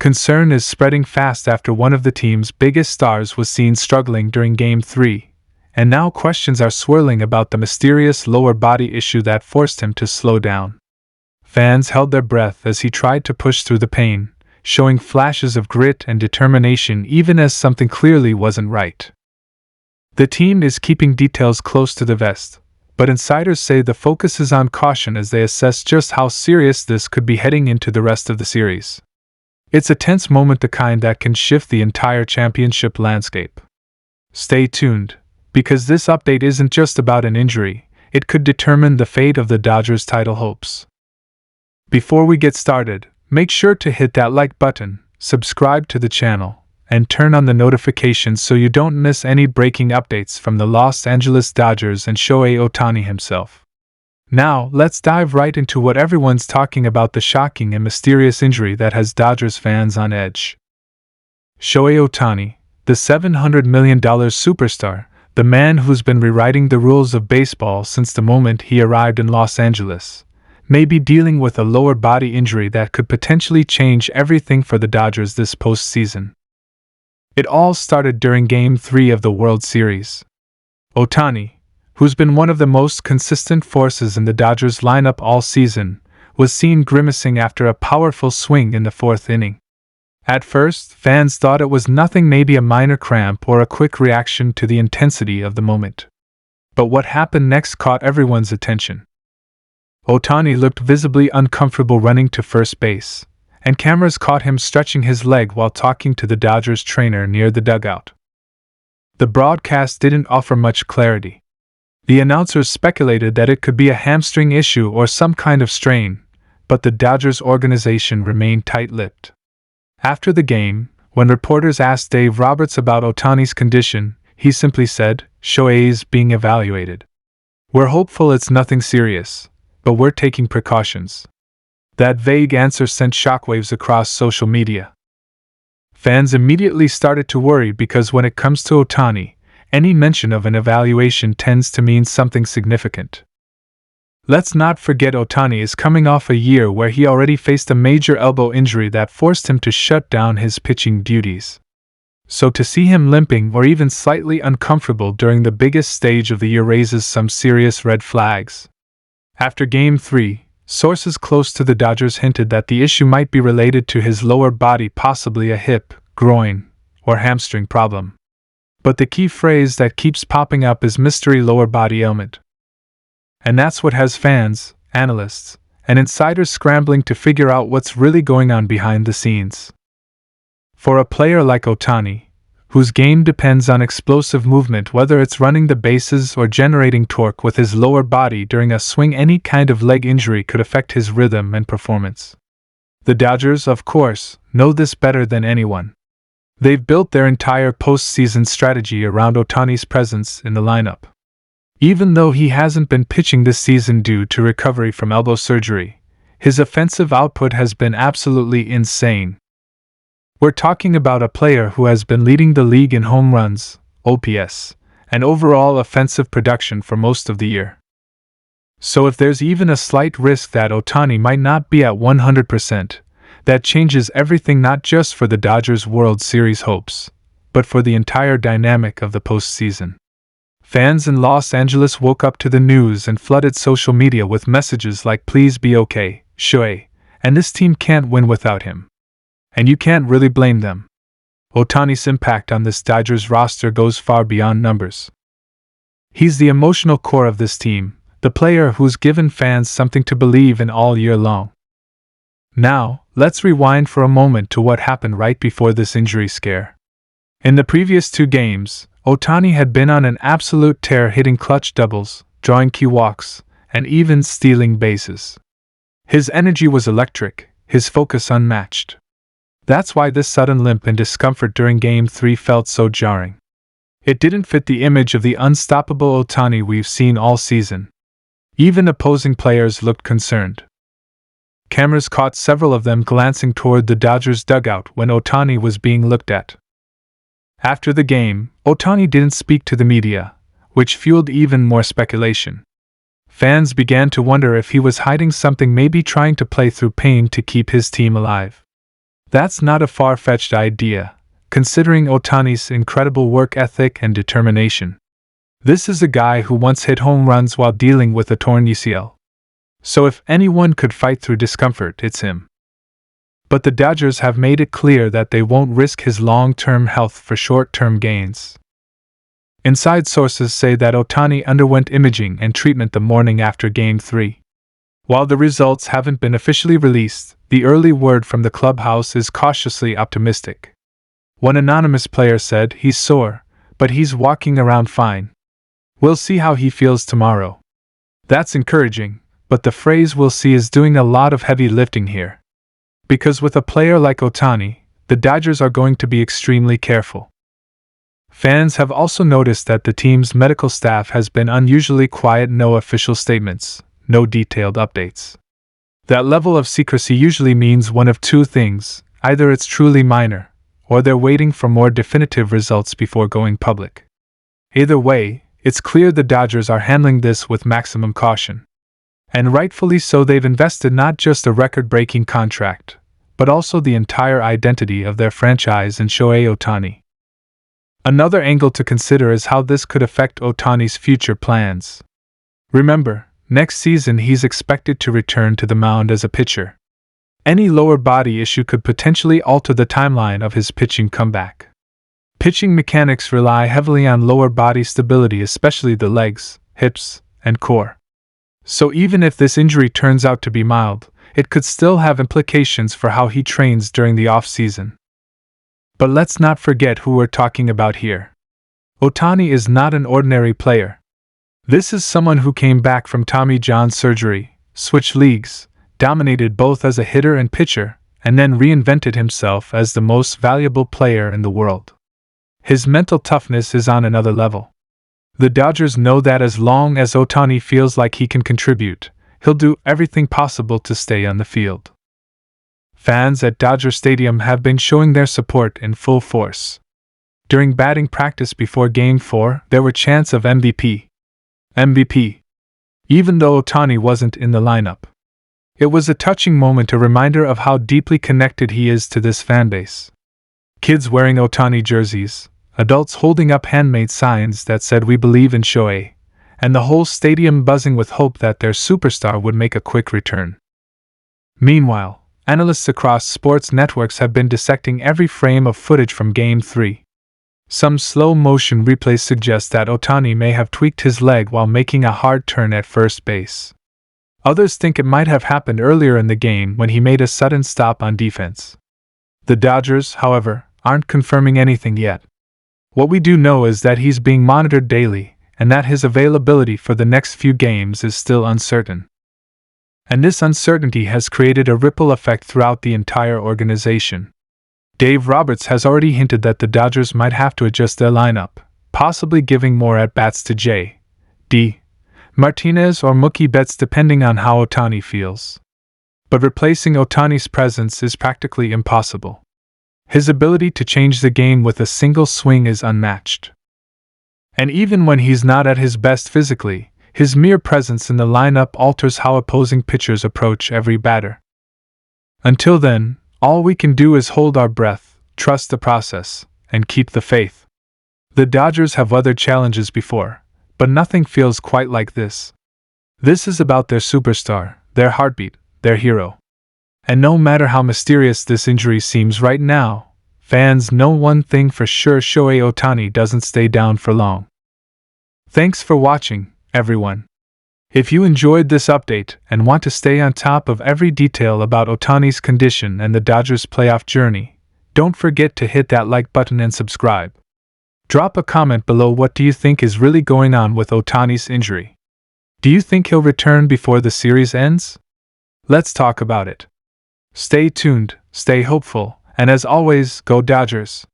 Concern is spreading fast after one of the team's biggest stars was seen struggling during Game 3, and now questions are swirling about the mysterious lower body issue that forced him to slow down. Fans held their breath as he tried to push through the pain, showing flashes of grit and determination even as something clearly wasn't right. The team is keeping details close to the vest, but insiders say the focus is on caution as they assess just how serious this could be heading into the rest of the series. It's a tense moment, the kind that can shift the entire championship landscape. Stay tuned, because this update isn't just about an injury, it could determine the fate of the Dodgers' title hopes. Before we get started, make sure to hit that like button, subscribe to the channel, and turn on the notifications so you don't miss any breaking updates from the Los Angeles Dodgers and Shohei Ohtani himself. Now, let's dive right into what everyone's talking about: the shocking and mysterious injury that has Dodgers fans on edge. Shohei Ohtani, the $700 million superstar, the man who's been rewriting the rules of baseball since the moment he arrived in Los Angeles, may be dealing with a lower body injury that could potentially change everything for the Dodgers this postseason. It all started during Game 3 of the World Series. Ohtani, who's been one of the most consistent forces in the Dodgers lineup all season, was seen grimacing after a powerful swing in the fourth inning. At first, fans thought it was nothing, maybe a minor cramp or a quick reaction to the intensity of the moment. But what happened next caught everyone's attention. Ohtani looked visibly uncomfortable running to first base, and cameras caught him stretching his leg while talking to the Dodgers trainer near the dugout. The broadcast didn't offer much clarity. The announcers speculated that it could be a hamstring issue or some kind of strain, but the Dodgers organization remained tight-lipped. After the game, when reporters asked Dave Roberts about Ohtani's condition, he simply said, "Shohei's being evaluated. We're hopeful it's nothing serious, but we're taking precautions." That vague answer sent shockwaves across social media. Fans immediately started to worry because when it comes to Ohtani, any mention of an evaluation tends to mean something significant. Let's not forget Ohtani is coming off a year where he already faced a major elbow injury that forced him to shut down his pitching duties. So to see him limping or even slightly uncomfortable during the biggest stage of the year raises some serious red flags. After Game 3, sources close to the Dodgers hinted that the issue might be related to his lower body, possibly a hip, groin, or hamstring problem. But the key phrase that keeps popping up is mystery lower body ailment. And that's what has fans, analysts, and insiders scrambling to figure out what's really going on behind the scenes. For a player like Ohtani, whose game depends on explosive movement, whether it's running the bases or generating torque with his lower body during a swing, any kind of leg injury could affect his rhythm and performance. The Dodgers, of course, know this better than anyone. They've built their entire postseason strategy around Ohtani's presence in the lineup. Even though he hasn't been pitching this season due to recovery from elbow surgery, his offensive output has been absolutely insane. We're talking about a player who has been leading the league in home runs, OPS, and overall offensive production for most of the year. So if there's even a slight risk that Ohtani might not be at 100%, that changes everything, not just for the Dodgers' World Series hopes, but for the entire dynamic of the postseason. Fans in Los Angeles woke up to the news and flooded social media with messages like, "Please be okay, Shohei, and this team can't win without him." And you can't really blame them. Ohtani's impact on this Dodgers roster goes far beyond numbers. He's the emotional core of this team, the player who's given fans something to believe in all year long. Now, let's rewind for a moment to what happened right before this injury scare. In the previous 2 games, Ohtani had been on an absolute tear, hitting clutch doubles, drawing key walks, and even stealing bases. His energy was electric, his focus unmatched. That's why this sudden limp and discomfort during Game 3 felt so jarring. It didn't fit the image of the unstoppable Ohtani we've seen all season. Even opposing players looked concerned. Cameras caught several of them glancing toward the Dodgers dugout when Ohtani was being looked at. After the game, Ohtani didn't speak to the media, which fueled even more speculation. Fans began to wonder if he was hiding something, maybe trying to play through pain to keep his team alive. That's not a far-fetched idea, considering Ohtani's incredible work ethic and determination. This is a guy who once hit home runs while dealing with a torn UCL. So if anyone could fight through discomfort, it's him. But the Dodgers have made it clear that they won't risk his long-term health for short-term gains. Inside sources say that Ohtani underwent imaging and treatment the morning after Game 3. While the results haven't been officially released, the early word from the clubhouse is cautiously optimistic. One anonymous player said he's sore, but he's walking around fine. We'll see how he feels tomorrow. That's encouraging, but the phrase "we'll see" is doing a lot of heavy lifting here. Because with a player like Ohtani, the Dodgers are going to be extremely careful. Fans have also noticed that the team's medical staff has been unusually quiet. No official statements, no detailed updates. That level of secrecy usually means one of two things: either it's truly minor, or they're waiting for more definitive results before going public. Either way, it's clear the Dodgers are handling this with maximum caution. And rightfully so. They've invested not just a record-breaking contract, but also the entire identity of their franchise in Shohei Ohtani. Another angle to consider is how this could affect Ohtani's future plans. Remember, next season he's expected to return to the mound as a pitcher. Any lower body issue could potentially alter the timeline of his pitching comeback. Pitching mechanics rely heavily on lower body stability, especially the legs, hips, and core. So even if this injury turns out to be mild, it could still have implications for how he trains during the off-season. But let's not forget who we're talking about here. Ohtani is not an ordinary player. This is someone who came back from Tommy John surgery, switched leagues, dominated both as a hitter and pitcher, and then reinvented himself as the most valuable player in the world. His mental toughness is on another level. The Dodgers know that as long as Ohtani feels like he can contribute, he'll do everything possible to stay on the field. Fans at Dodger Stadium have been showing their support in full force. During batting practice before Game 4, there were chants of MVP. MVP. Even though Ohtani wasn't in the lineup. It was a touching moment, a reminder of how deeply connected he is to this fanbase. Kids wearing Ohtani jerseys, adults holding up handmade signs that said "We believe in Shohei," and the whole stadium buzzing with hope that their superstar would make a quick return. Meanwhile, analysts across sports networks have been dissecting every frame of footage from Game 3. Some slow-motion replays suggest that Ohtani may have tweaked his leg while making a hard turn at first base. Others think it might have happened earlier in the game when he made a sudden stop on defense. The Dodgers, however, aren't confirming anything yet. What we do know is that he's being monitored daily, and that his availability for the next few games is still uncertain. And this uncertainty has created a ripple effect throughout the entire organization. Dave Roberts has already hinted that the Dodgers might have to adjust their lineup, possibly giving more at-bats to J.D. Martinez or Mookie Betts depending on how Ohtani feels. But replacing Ohtani's presence is practically impossible. His ability to change the game with a single swing is unmatched. And even when he's not at his best physically, his mere presence in the lineup alters how opposing pitchers approach every batter. Until then, all we can do is hold our breath, trust the process, and keep the faith. The Dodgers have weathered challenges before, but nothing feels quite like this. This is about their superstar, their heartbeat, their hero. And no matter how mysterious this injury seems right now, fans know one thing for sure: Shohei Ohtani doesn't stay down for long. Thanks for watching, everyone. If you enjoyed this update and want to stay on top of every detail about Ohtani's condition and the Dodgers' playoff journey, don't forget to hit that like button and subscribe. Drop a comment below. What do you think is really going on with Ohtani's injury? Do you think he'll return before the series ends? Let's talk about it. Stay tuned, stay hopeful, and as always, go Dodgers!